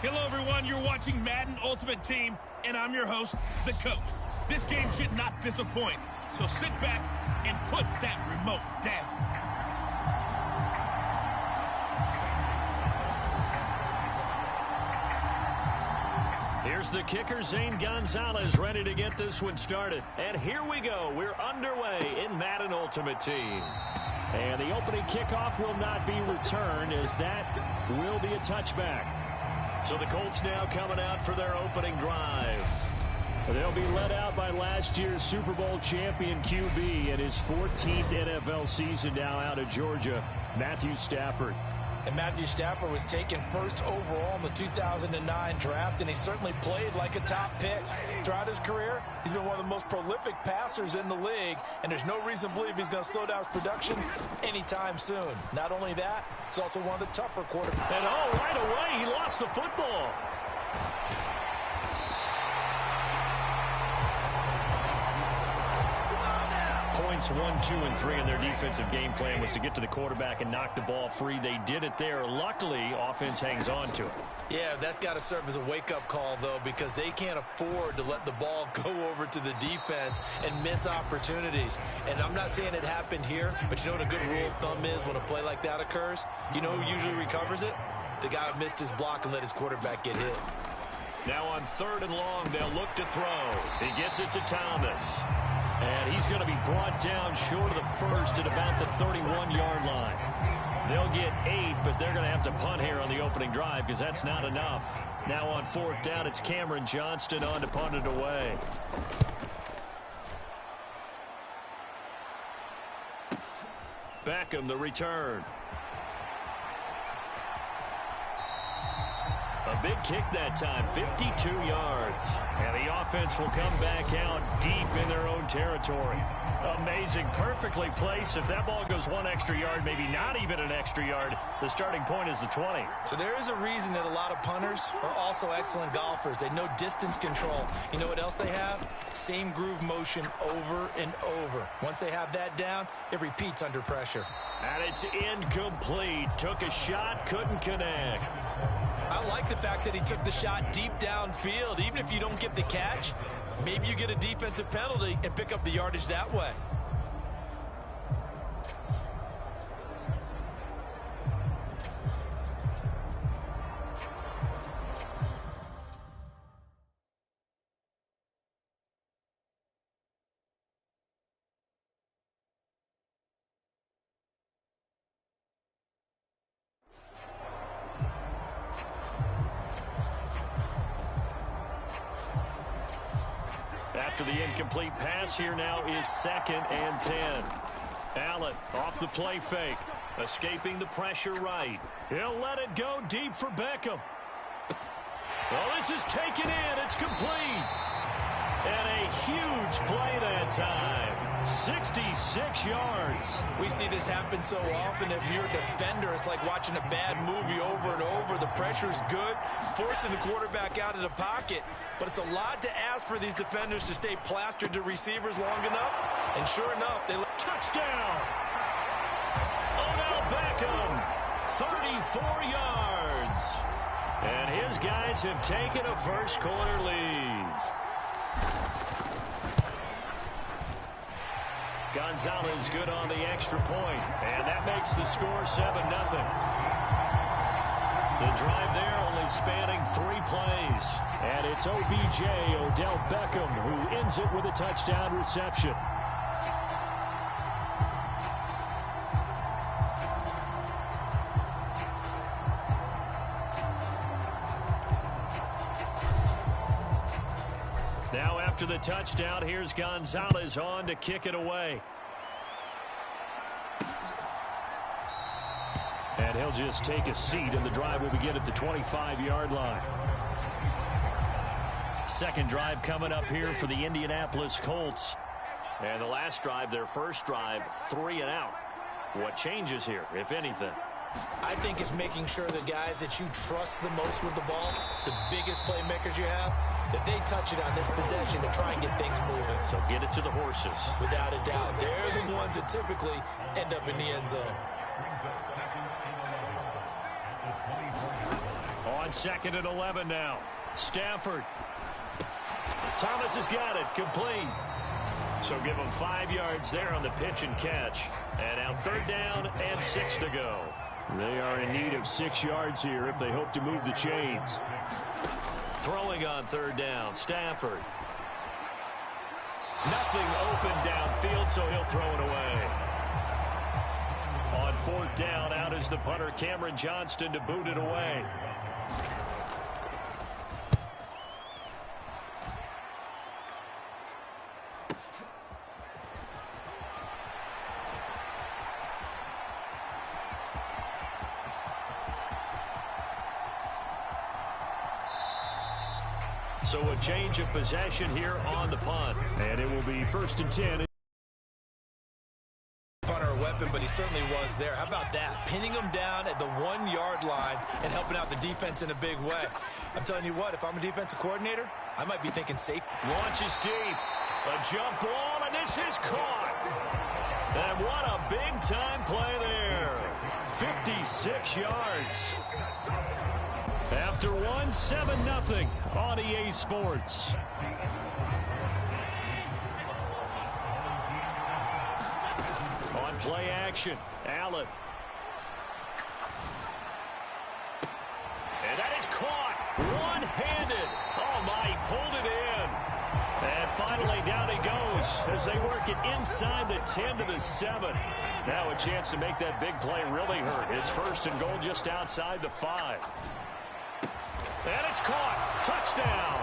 Hello, everyone. You're watching Madden Ultimate Team, and I'm your host, the coach. This game should not disappoint, so sit back and put that remote down. Here's the kicker, Zane Gonzalez, ready to get this one started. And here we go. We're underway in Madden Ultimate Team. And the opening kickoff will not be returned, as that will be a touchback. So the Colts now coming out for their opening drive. They'll be led out by last year's Super Bowl champion QB in his 14th NFL season now out of Georgia, Matthew Stafford. And Matthew Stafford was taken first overall in the 2009 draft, and he certainly played like a top pick. Throughout his career, he's been one of the most prolific passers in the league, and there's no reason to believe he's going to slow down his production anytime soon. Not only that, he's also one of the tougher quarterbacks. And right away, he lost the football. Points 1, 2, and 3 in their defensive game plan was to get to the quarterback and knock the ball free. They did it there. Luckily, offense hangs on to it. Yeah, that's got to serve as a wake-up call, though, because they can't afford to let the ball go over to the defense and miss opportunities. And I'm not saying it happened here, but you know what a good rule of thumb is when a play like that occurs? You know who usually recovers it? The guy who missed his block and let his quarterback get hit. Now on 3rd and long, they'll look to throw. He gets it to Thomas. And he's going to be brought down short of the first at about the 31-yard line. They'll get 8, but they're going to have to punt here on the opening drive because that's not enough. Now on 4th down, it's Cameron Johnston on to punt it away. Beckham, the return. A big kick that time, 52 yards. And the offense will come back out deep in their own territory. Amazing, perfectly placed. If that ball goes 1 extra yard, maybe not even an extra yard, the starting point is the 20. So there is a reason that a lot of punters are also excellent golfers. They know distance control. You know what else they have? Same groove motion over and over. Once they have that down, it repeats under pressure. And it's incomplete. Took a shot, couldn't connect. I like the fact that he took the shot deep downfield. Even if you don't get the catch, maybe you get a defensive penalty and pick up the yardage that way. After the incomplete pass, here now is 2nd and 10. Allen off the play fake. Escaping the pressure right. He'll let it go deep for Beckham. Well, this is taken in. It's complete. And a huge play that time. 66 yards. We see this happen so often. If you're a defender, it's like watching a bad movie over and over. The pressure is good, forcing the quarterback out of the pocket. But it's a lot to ask for these defenders to stay plastered to receivers long enough. And sure enough, they touchdown. Odell Beckham, 34 yards. And his guys have taken a first quarter lead. Gonzalez good on the extra point, and that makes the score 7-0. The drive there only spanning 3 plays, and it's OBJ, Odell Beckham, who ends it with a touchdown reception. Now after the touchdown, here's Gonzalez on to kick it away. And he'll just take a seat, and the drive will begin at the 25-yard line. Second drive coming up here for the Indianapolis Colts. And the last drive, their first drive, 3 and out. What changes here, if anything? I think it's making sure the guys that you trust the most with the ball, the biggest playmakers you have, that they touch it on this possession to try and get things moving. So get it to the horses. Without a doubt. They're the ones that typically end up in the end zone. On 2nd and 11 now. Stafford. Thomas has got it. Complete. So give him 5 yards there on the pitch and catch. And now 3rd down and 6 to go. They are in need of 6 yards here if they hope to move the chains. Throwing on 3rd down. Stafford. Nothing open downfield, so he'll throw it away. On 4th down, out is the punter, Cameron Johnston, to boot it away. So a change of possession here on the punt. And it will be 1st and 10. Punter a weapon, but he certainly was there. How about that? Pinning him down at the 1-yard line and helping out the defense in a big way. I'm telling you what, if I'm a defensive coordinator, I might be thinking safe. Launches deep. A jump ball, and this is caught. And what a big-time play there. 56 yards. After 1, 7-0 on EA Sports. On play action, Allen. And that is caught. One-handed. Oh, my, he pulled it in. And finally, down he goes as they work it inside the 10 to the 7. Now a chance to make that big play really hurt. It's 1st and goal just outside the 5. And it's caught. Touchdown.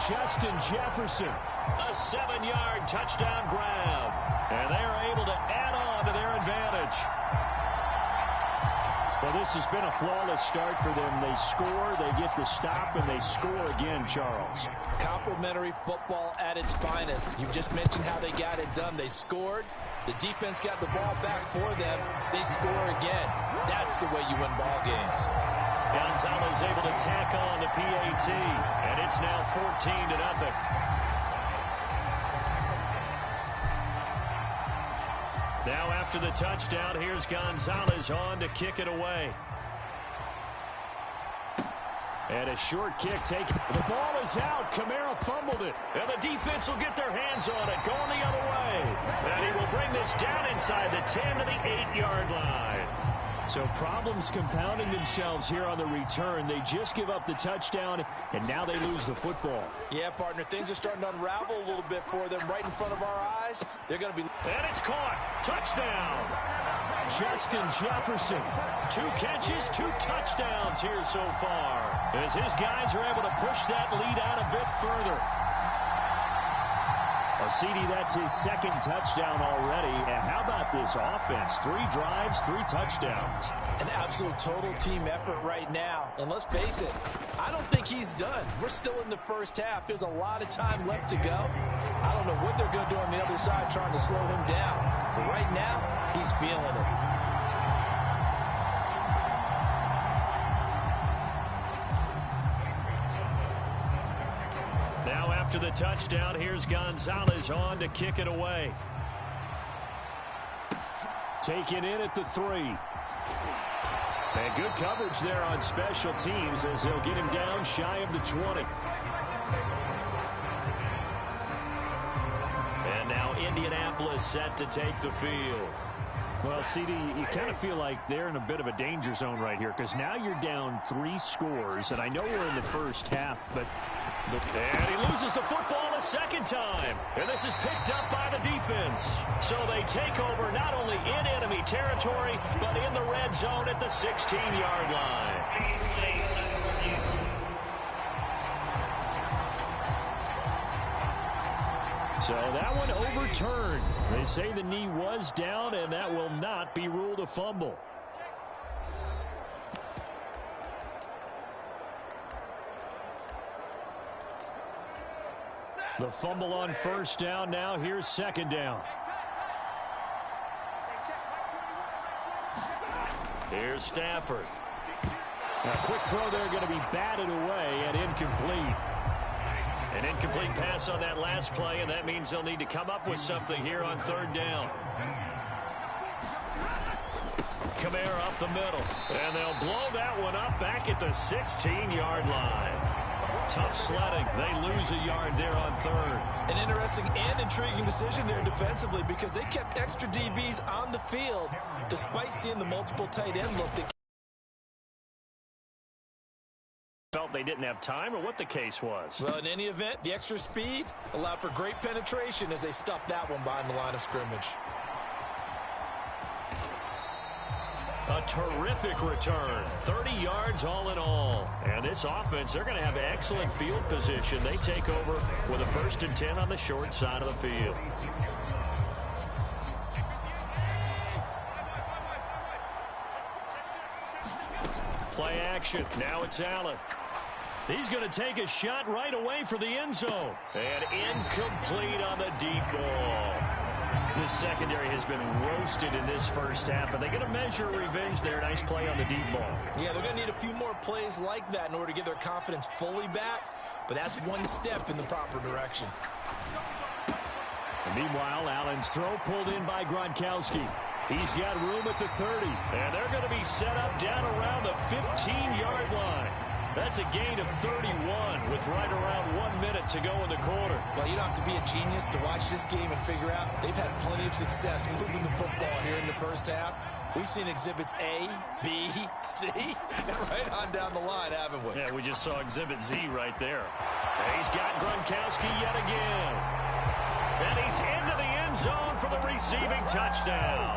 Justin Jefferson. A 7-yard touchdown grab. And they are able to add on to their advantage. Well, this has been a flawless start for them. They score, they get the stop, and they score again, Charles. Complimentary football at its finest. You just mentioned how they got it done. They scored. The defense got the ball back for them. They score again. That's the way you win ball games. Gonzalez able to tack on the PAT, and it's now 14-0. Now after the touchdown, here's Gonzalez on to kick it away. And a short kick taken. The ball is out. Kamara fumbled it. And the defense will get their hands on it, going the other way. And he will bring this down inside the 10 to the 8-yard line. So problems compounding themselves here on the return. They just give up the touchdown, and now they lose the football. Yeah, partner, things are starting to unravel a little bit for them right in front of our eyes. They're going to be... And it's caught. Touchdown. Justin Jefferson. 2 catches, 2 touchdowns here so far, as his guys are able to push that lead out a bit further. Well, CD, that's his 2nd touchdown already. And how about this offense? 3 drives, 3 touchdowns. An absolute total team effort right now. And let's face it, I don't think he's done. We're still in the first half. There's a lot of time left to go. I don't know what they're going to do on the other side trying to slow him down. But right now, he's feeling it. After the touchdown, here's Gonzalez on to kick it away. Taken in at the 3. And good coverage there on special teams as they'll get him down shy of the 20. And now Indianapolis set to take the field. Well, CD, you kind of feel like they're in a bit of a danger zone right here because now you're down 3 scores, and I know we're in the first half, but... And he loses the football a 2nd time. And this is picked up by the defense. So they take over not only in enemy territory, but in the red zone at the 16-yard line. So that one overturned. They say the knee was down, and that will not be ruled a fumble. The fumble on 1st down. Now here's 2nd down. Here's Stafford. A quick throw there going to be batted away and incomplete. An incomplete pass on that last play, and that means they'll need to come up with something here on 3rd down. Kamara up the middle. And they'll blow that one up back at the 16-yard line. Tough sledding. They lose a yard there on third. An interesting and intriguing decision there defensively because they kept extra DBs on the field despite seeing the multiple tight end look. They felt they didn't have time or what the case was. Well, in any event, the extra speed allowed for great penetration as they stuffed that one behind the line of scrimmage. A terrific return. 30 yards all in all. And this offense, they're going to have excellent field position. They take over with a 1st and 10 on the short side of the field. Play action. Now it's Allen. He's going to take a shot right away for the end zone. And incomplete on the deep ball. This secondary has been roasted in this first half, but they're going to measure revenge there. Nice play on the deep ball. Yeah, they're going to need a few more plays like that in order to get their confidence fully back, but that's one step in the proper direction. And meanwhile, Allen's throw pulled in by Gronkowski. He's got room at the 30. And they're going to be set up down around the 15-yard line. That's a gain of 31 with right around 1 minute to go in the quarter. Well, you don't have to be a genius to watch this game and figure out they've had plenty of success moving the football here in the first half. We've seen exhibits A, B, C, and right on down the line, haven't we? Yeah, we just saw exhibit Z right there. And he's got Gronkowski yet again. And he's into the end zone for the receiving touchdown.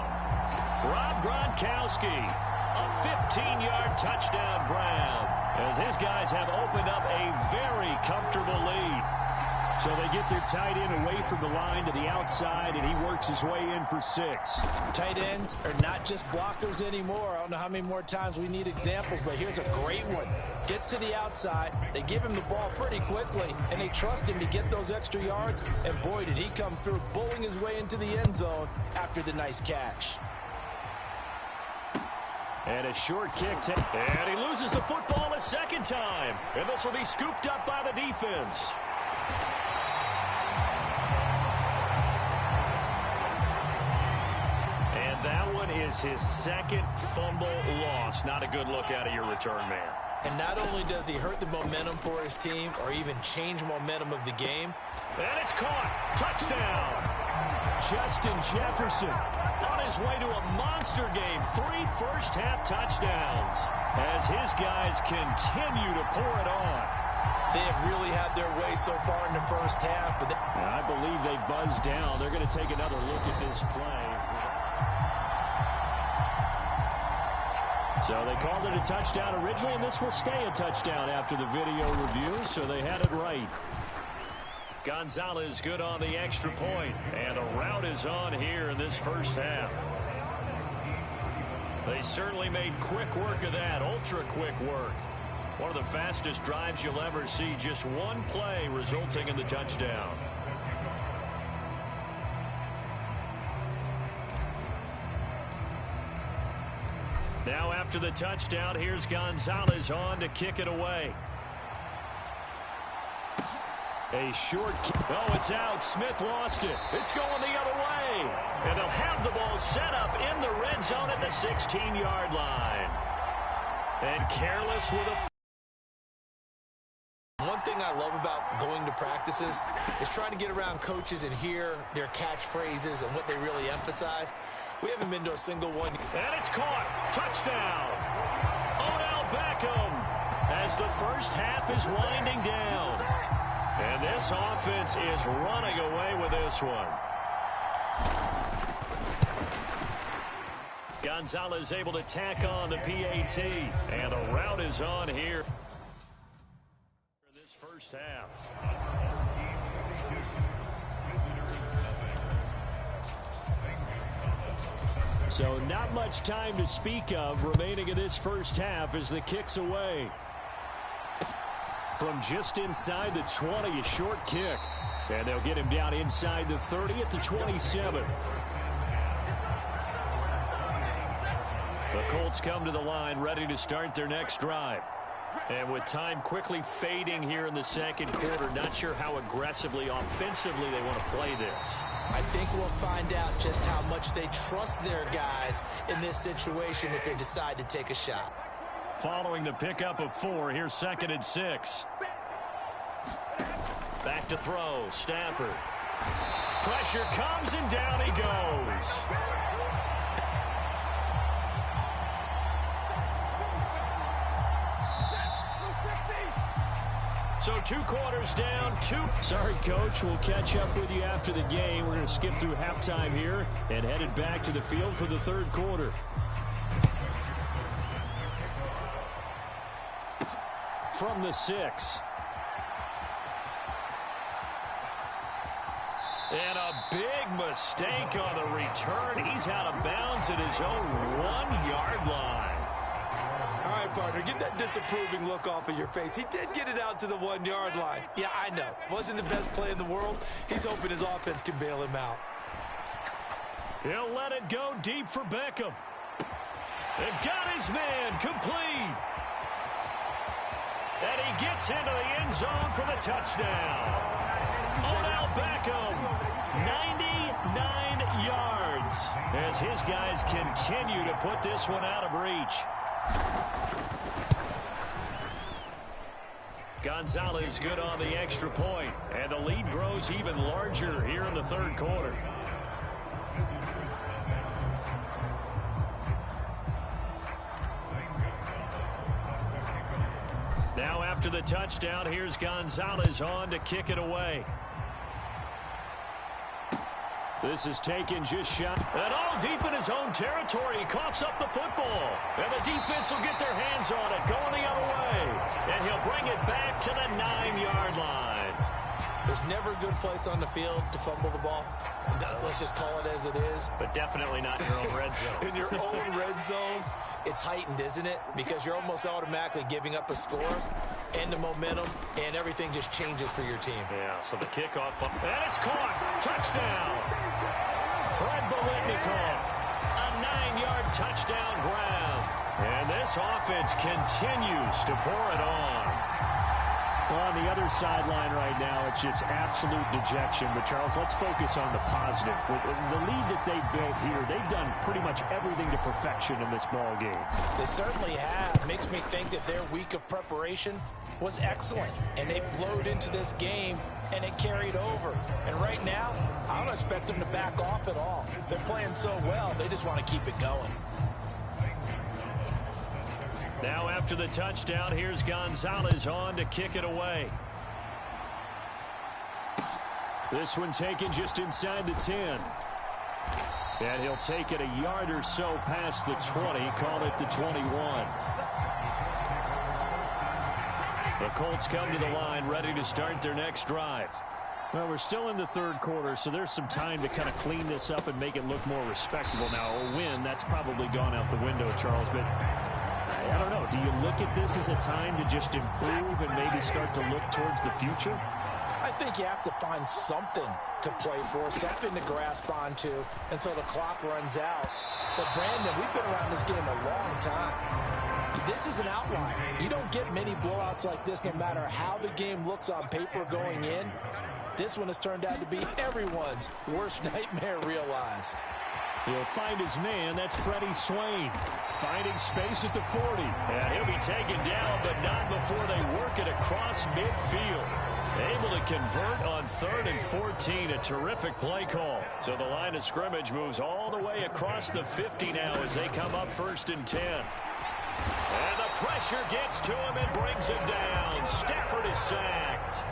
Rob Gronkowski, a 15-yard touchdown grab, as his guys have opened up a very comfortable lead. So they get their tight end away from the line to the outside, and he works his way in for 6. Tight ends are not just blockers anymore. I don't know how many more times we need examples, but here's a great one. Gets to the outside, they give him the ball pretty quickly, and they trust him to get those extra yards, and boy, did he come through, bowling his way into the end zone after the nice catch. And a short kick. And he loses the football a second time. And this will be scooped up by the defense. And that one is his second fumble loss. Not a good look out of your return man. And not only does he hurt the momentum for his team or even change momentum of the game. And it's caught. Touchdown. Justin Jefferson on his way to a monster game. 3 first-half touchdowns as his guys continue to pour it on. They have really had their way so far in the first half. But I believe they buzzed down. They're going to take another look at this play. So they called it a touchdown originally, and this will stay a touchdown after the video review, so they had it right. Gonzalez good on the extra point, and a route is on here in this first half. They certainly made quick work of that, ultra quick work. One of the fastest drives you'll ever see, just one play resulting in the touchdown. Now after the touchdown, here's Gonzalez on to kick it away. A short kick. Oh, it's out. Smith lost it. It's going the other way. And they'll have the ball set up in the red zone at the 16-yard line. And careless with a... One thing I love about going to practices is trying to get around coaches and hear their catchphrases and what they really emphasize. We haven't been to a single one. And it's caught. Touchdown. Odell Beckham as the first half is winding down. And this offense is running away with this one. Gonzalez able to tack on the PAT. And the route is on here in this first half. So not much time to speak of remaining in this first half as the kick's away. From just inside the 20, a short kick. And they'll get him down inside the 30 at the 27. The Colts come to the line ready to start their next drive. And with time quickly fading here in the second quarter, not sure how aggressively, offensively they want to play this. I think we'll find out just how much they trust their guys in this situation if they decide to take a shot. Following the pickup of 4, here's 2nd and 6. Back to throw, Stafford. Pressure comes and down he goes. So 2 quarters down, 2. Sorry, Coach. We'll catch up with you after the game. We're going to skip through halftime here and headed back to the field for the 3rd quarter. From the 6. And a big mistake on the return. He's out of bounds at his own 1-yard line. All right, partner, get that disapproving look off of your face. He did get it out to the 1-yard line. Yeah, I know. Wasn't the best play in the world. He's hoping his offense can bail him out. He'll let it go deep for Beckham. They've got his man complete. And he gets into the end zone for the touchdown. Odell Beckham, 99 yards, as his guys continue to put this one out of reach. Gonzalez good on the extra point, and the lead grows even larger here in the 3rd quarter. Now after the touchdown, here's Gonzalez on to kick it away. This is taken just shot. And all deep in his own territory. He coughs up the football. And the defense will get their hands on it, going the other way. And he'll bring it back to the 9-yard line. There's never a good place on the field to fumble the ball. Let's just call it as it is. But definitely not in your own red zone. In your own red zone, it's heightened, isn't it? Because you're almost automatically giving up a score and the momentum, and everything just changes for your team. Yeah, so the kickoff, and it's caught. Touchdown. Fred Biletnikoff, a 9-yard touchdown grab. And this offense continues to pour it on. Well, on the other sideline right now, it's just absolute dejection. But, Charles, let's focus on the positive. With the lead that they've built here, they've done pretty much everything to perfection in this ball game. They certainly have. Makes me think that their week of preparation was excellent. And they flowed into this game, and it carried over. And right now, I don't expect them to back off at all. They're playing so well, they just want to keep it going. Now after the touchdown, here's Gonzalez on to kick it away. This one taken just inside the 10. And he'll take it a yard or so past the 20, call it the 21. The Colts come to the line, ready to start their next drive. Well, we're still in the 3rd quarter, so there's some time to kind of clean this up and make it look more respectable. Now, a win, that's probably gone out the window, Charles, but I don't know. Do you look at this as a time to just improve and maybe start to look towards the future? I think you have to find something to play for, something to grasp onto until the clock runs out. But, Brandon, we've been around this game a long time. This is an outlier. You don't get many blowouts like this no matter how the game looks on paper going in. This one has turned out to be everyone's worst nightmare realized. He'll find his man. That's Freddie Swain. Finding space at the 40. And he'll be taken down, but not before they work it across midfield. Able to convert on 3rd and 14. A terrific play call. So the line of scrimmage moves all the way across the 50 now as they come up 1st and 10. And the pressure gets to him and brings him down. Stafford is sacked.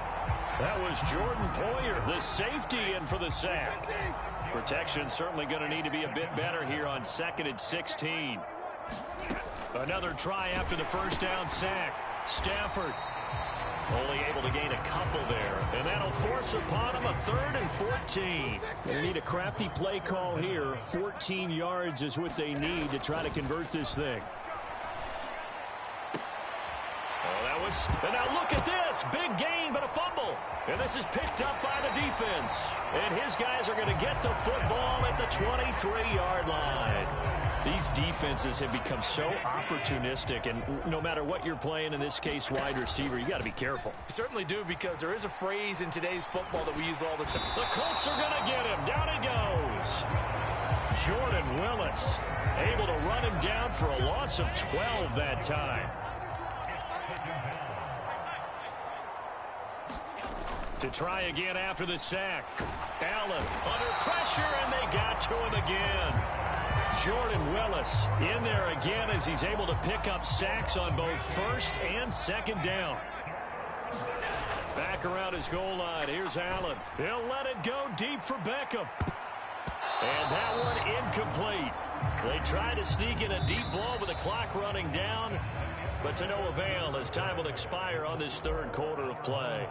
That was Jordan Poyer, the safety, in for the sack. Protection certainly going to need to be a bit better here on 2nd and 16. Another try after the first down sack. Stafford only able to gain a couple there, and that'll force upon him a 3rd and 14. They need a crafty play call here. 14 yards is what they need to try to convert this thing. And now look at this. Big gain, but a fumble. And this is picked up by the defense. And his guys are going to get the football at the 23-yard line. These defenses have become so opportunistic, and no matter what you're playing, in this case wide receiver, you got to be careful. You certainly do, because there is a phrase in today's football that we use all the time. The Colts are going to get him. Down he goes. Jordan Willis able to run him down for a loss of 12 that time. To try again after the sack. Allen under pressure, and they got to him again. Jordan Willis in there again as he's able to pick up sacks on both first and second down. Back around his goal line. Here's Allen. He'll let it go deep for Beckham. And that one incomplete. They try to sneak in a deep ball with the clock running down, but to no avail as time will expire on this third quarter of play.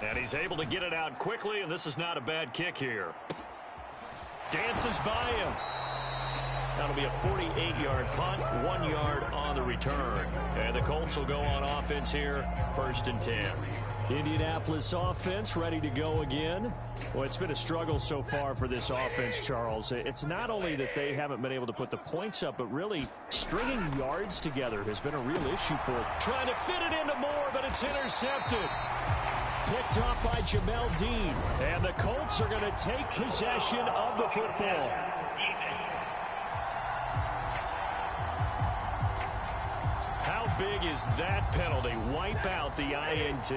And he's able to get it out quickly, and this is not a bad kick here. Dances by him. That'll be a 48-yard punt, 1 yard on the return. And the Colts will go on offense here, 1st and 10. Indianapolis offense ready to go again. Well, it's been a struggle so far for this offense, Charles. It's not only that they haven't been able to put the points up, but really stringing yards together has been a real issue for them. Trying to fit it into Moore, but it's intercepted. Picked off by Jamel Dean. And the Colts are going to take possession of the football. How big is that penalty? Wipe out the INT.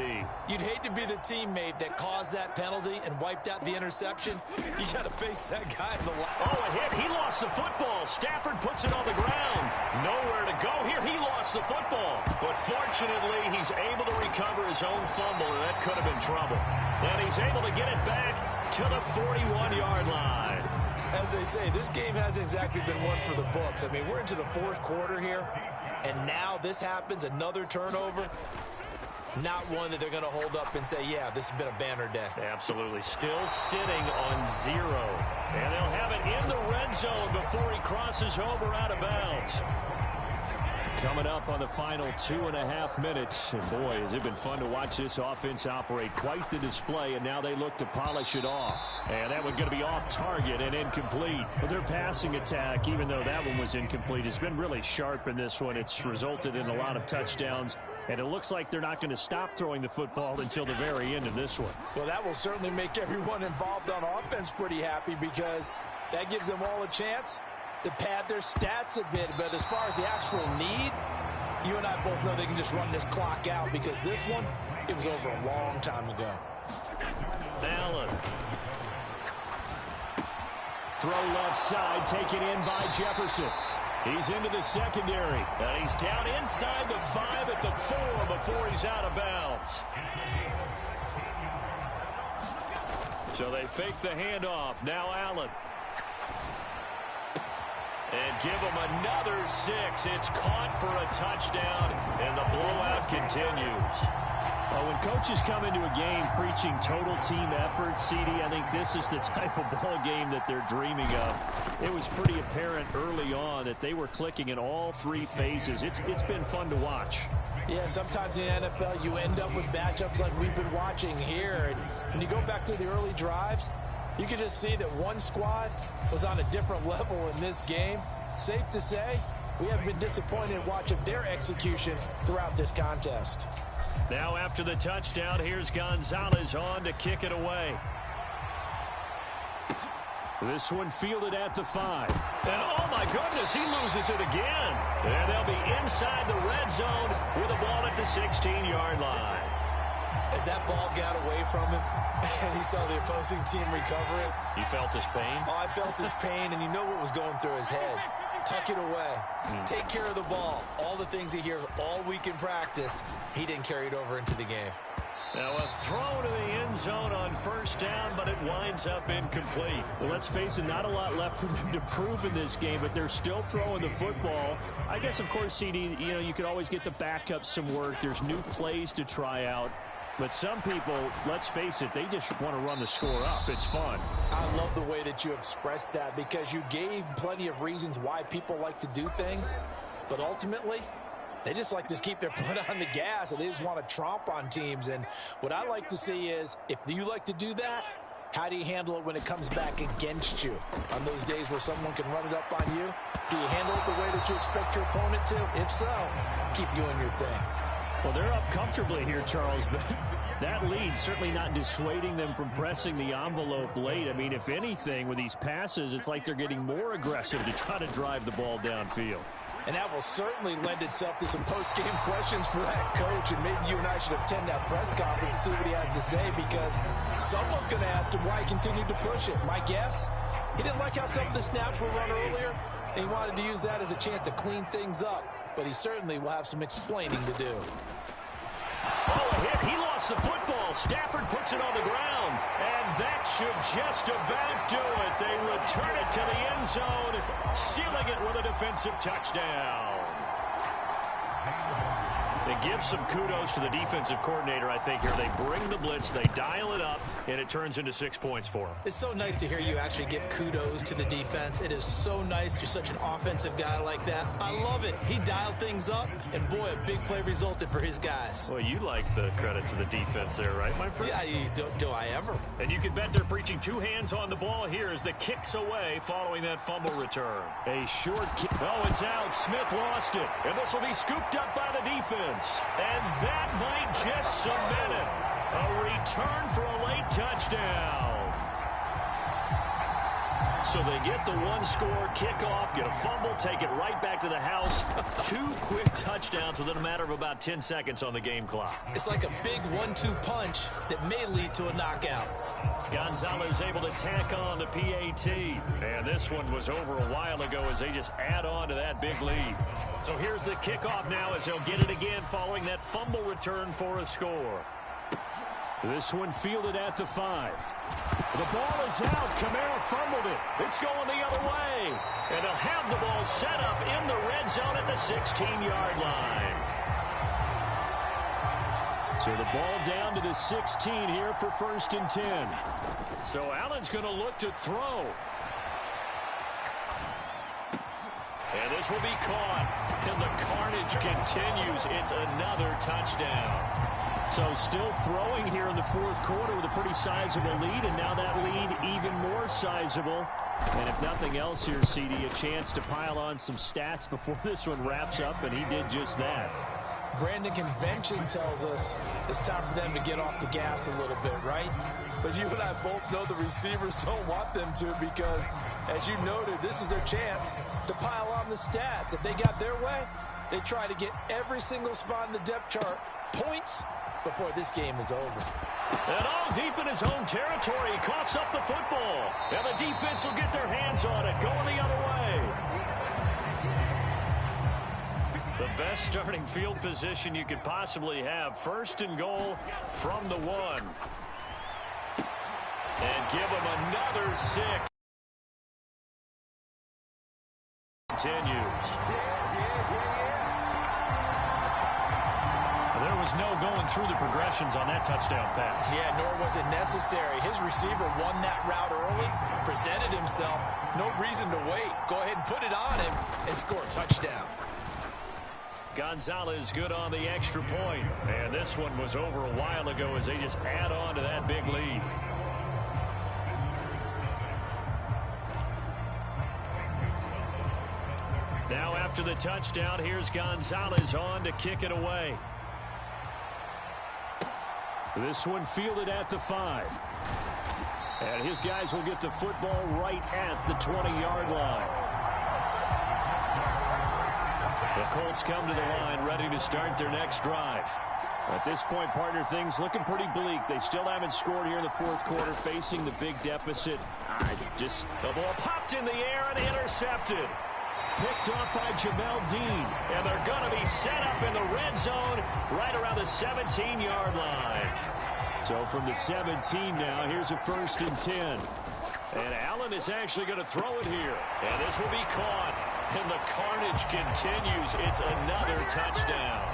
You'd hate to be the teammate that caused that penalty and wiped out the interception. You got to face that guy in the line. Oh, a hit. He lost the football. Stafford puts it on the ground. Nowhere to go here. He lost the football. But fortunately, he's able to recover his own fumble, and that could have been trouble. And he's able to get it back to the 41-yard line. As they say, this game hasn't exactly been one for the books. I mean, we're into the 4th quarter here. And now this happens, another turnover. Not one that they're going to hold up and say, yeah, this has been a banner day. Absolutely. Still sitting on 0. And they'll have it in the red zone before he crosses over out of bounds. Coming up on the final 2.5 minutes. And boy, has it been fun to watch this offense operate. Quite the display, and now they look to polish it off. And that one's going to be off target and incomplete. But their passing attack, even though that one was incomplete, has been really sharp in this one. It's resulted in a lot of touchdowns. And it looks like they're not going to stop throwing the football until the very end of this one. Well, that will certainly make everyone involved on offense pretty happy, because that gives them all a chance to pad their stats a bit. But as far as the actual need, you and I both know they can just run this clock out, because this one, it was over a long time ago. Allen. Throw left side, taken in by Jefferson. He's into the secondary, and he's down inside the 5 at the 4 before he's out of bounds. So they fake the handoff. Now Allen. And give him another 6. It's caught for a touchdown, and the blowout continues. Well, when coaches come into a game preaching total team effort, CD, I think this is the type of ball game that they're dreaming of. It was pretty apparent early on that they were clicking in all 3 phases. It's been fun to watch. Yeah, sometimes in the NFL you end up with matchups like we've been watching here. And when you go back to the early drives, you can just see that one squad was on a different level in this game. Safe to say, we have been disappointed in watching their execution throughout this contest. Now after the touchdown, here's Gonzalez on to kick it away. This one fielded at the 5. And oh my goodness, he loses it again. And they'll be inside the red zone with the ball at the 16-yard line. As that ball got away from him and he saw the opposing team recover it. You felt his pain? Oh, I felt his pain, and you know what was going through his head. Tuck it away. Take care of the ball. All the things he hears all week in practice, he didn't carry it over into the game. Now a throw to the end zone on 1st down, but it winds up incomplete. Well, let's face it, not a lot left for them to prove in this game, but they're still throwing the football. I guess, of course, CD, you could always get the backup some work. There's new plays to try out. But some people, let's face it, they just want to run the score up. It's fun. I love the way that you expressed that, because you gave plenty of reasons why people like to do things. But ultimately, they just like to keep their foot on the gas, and they just want to tromp on teams. And what I like to see is, if you like to do that, How do you handle it when it comes back against you? On those days where someone can run it up on you, do you handle it the way that you expect your opponent to? If so, keep doing your thing. Well, they're up comfortably here, Charles, but that lead certainly not dissuading them from pressing the envelope late. I mean, if anything, with these passes, it's like they're getting more aggressive to try to drive the ball downfield. And that will certainly lend itself to some post-game questions for that coach. And maybe you and I should attend that press conference, see what he has to say, because someone's going to ask him why he continued to push it. My guess, he didn't like how some of the snaps were run earlier, and he wanted to use that as a chance to clean things up. But he certainly will have some explaining to do. Oh, a hit. He lost the football. Stafford puts it on the ground. And that should just about do it. They return it to the end zone, sealing it with a defensive touchdown. They give some kudos to the defensive coordinator, I think, here. They bring the blitz, they dial it up, and it turns into 6 points for them. It's so nice to hear you actually give kudos to the defense. It is so nice. You're such an offensive guy like that. I love it. He dialed things up, and boy, a big play resulted for his guys. Well, you like the credit to the defense there, right, my friend? Yeah, do I ever? And you can bet they're preaching two hands on the ball here as the kick's away following that fumble return. A short kick. Oh, it's out. Smith lost it. And this will be scooped up by the defense. And that might just cement it. A return for a late touchdown. So they get the one-score kickoff, get a fumble, take it right back to the house. Two quick touchdowns within a matter of about 10 seconds on the game clock. It's like a big 1-2 punch that may lead to a knockout. Gonzalez able to tack on the PAT. And this one was over a while ago as they just add on to that big lead. So here's the kickoff now as they'll get it again following that fumble return for a score. This one fielded at the 5. The ball is out. Kamara fumbled it. It's going the other way. And they'll have the ball set up in the red zone at the 16-yard line. So the ball down to the 16 here for 1st and 10. So Allen's going to look to throw. And this will be caught. And the carnage continues. It's another touchdown. So still throwing here in the 4th quarter with a pretty sizable lead, and now that lead even more sizable. And if nothing else here, CD, a chance to pile on some stats before this one wraps up, and he did just that. Brandon, convention tells us it's time for them to get off the gas a little bit, right? But you and I both know the receivers don't want them to because, as you noted, this is their chance to pile on the stats. If they got their way, they try to get every single spot in the depth chart points before this game is over. And all deep in his own territory, he coughs up the football. And the defense will get their hands on it, going the other way. The best starting field position you could possibly have. 1st and goal from the 1. And give him another 6. Continues. There was no going through the progressions on that touchdown pass. Yeah, nor was it necessary. His receiver won that route early, presented himself. No reason to wait. Go ahead and put it on him and score a touchdown. Gonzalez good on the extra point. And this one was over a while ago as they just add on to that big lead. Now after the touchdown, here's Gonzalez on to kick it away. This one fielded at the 5. And his guys will get the football right at the 20-yard line. The Colts come to the line ready to start their next drive. At this point, partner, things looking pretty bleak. They still haven't scored here in the 4th quarter, facing the big deficit. The ball popped in the air and intercepted. Picked up by Jamel Dean. And they're going to be set up in the red zone right around the 17-yard line. So from the 17 now, here's a 1st and 10. And Allen is actually going to throw it here. And this will be caught. And the carnage continues. It's another touchdown.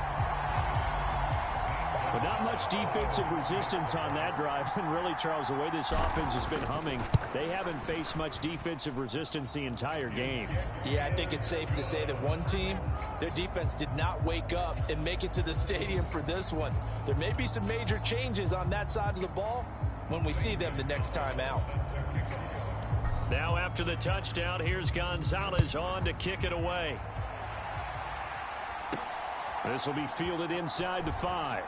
But not much defensive resistance on that drive. And really, Charles, the way this offense has been humming, they haven't faced much defensive resistance the entire game. Yeah, I think it's safe to say that one team, their defense did not wake up and make it to the stadium for this one. There may be some major changes on that side of the ball, when we see them the next time out. Now after the touchdown, here's Gonzalez on to kick it away. This will be fielded inside the 5.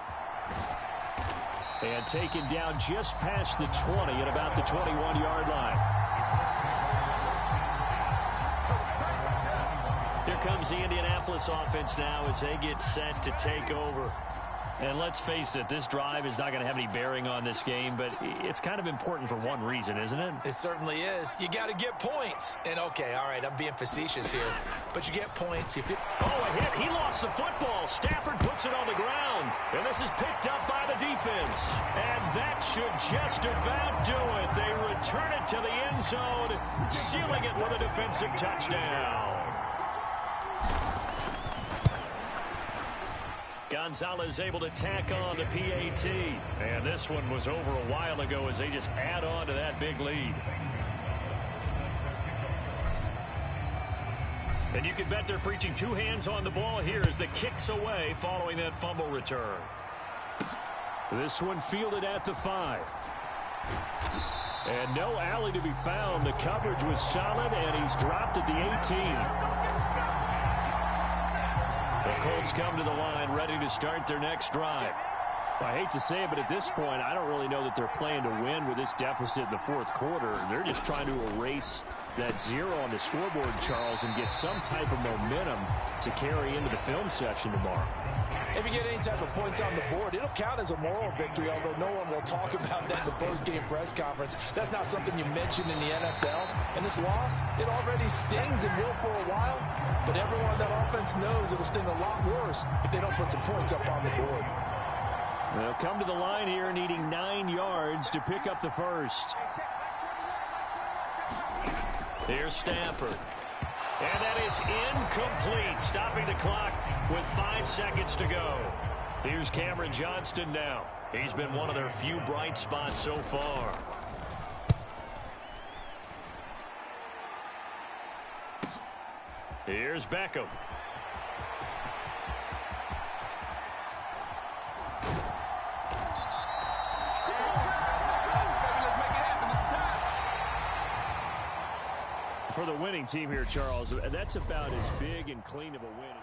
And taken down just past the 20 at about the 21-yard line. Here comes the Indianapolis offense now as they get set to take over. And let's face it, this drive is not going to have any bearing on this game, but it's kind of important for one reason, isn't it? It certainly is. You got to get points. And, okay, all right, I'm being facetious here, but you get points. Oh, a hit. He lost the football. Stafford puts it on the ground, and this is picked up by the defense. And that should just about do it. They return it to the end zone, sealing it with a defensive touchdown. Gonzalez able to tack on the PAT. And this one was over a while ago as they just add on to that big lead. And you can bet they're preaching two hands on the ball here as the kick's away following that fumble return. This one fielded at the 5. And no alley to be found. The coverage was solid, and he's dropped at the 18. The Colts come to the line ready to start their next drive. I hate to say it, but at this point, I don't really know that they're playing to win with this deficit in the fourth quarter. They're just trying to erase that 0 on the scoreboard, Charles, and get some type of momentum to carry into the film section tomorrow. If you get any type of points on the board, it'll count as a moral victory, although no one will talk about that in the post-game press conference. That's not something you mention in the NFL. And this loss, it already stings and will for a while, but everyone on that offense knows it'll sting a lot worse if they don't put some points up on the board. They'll come to the line here needing 9 yards to pick up the first. Here's Stafford. And that is incomplete, stopping the clock with 5 seconds to go. Here's Cameron Johnston now. He's been one of their few bright spots so far. Here's Beckham. For the winning team here, Charles, that's about as big and clean of a win.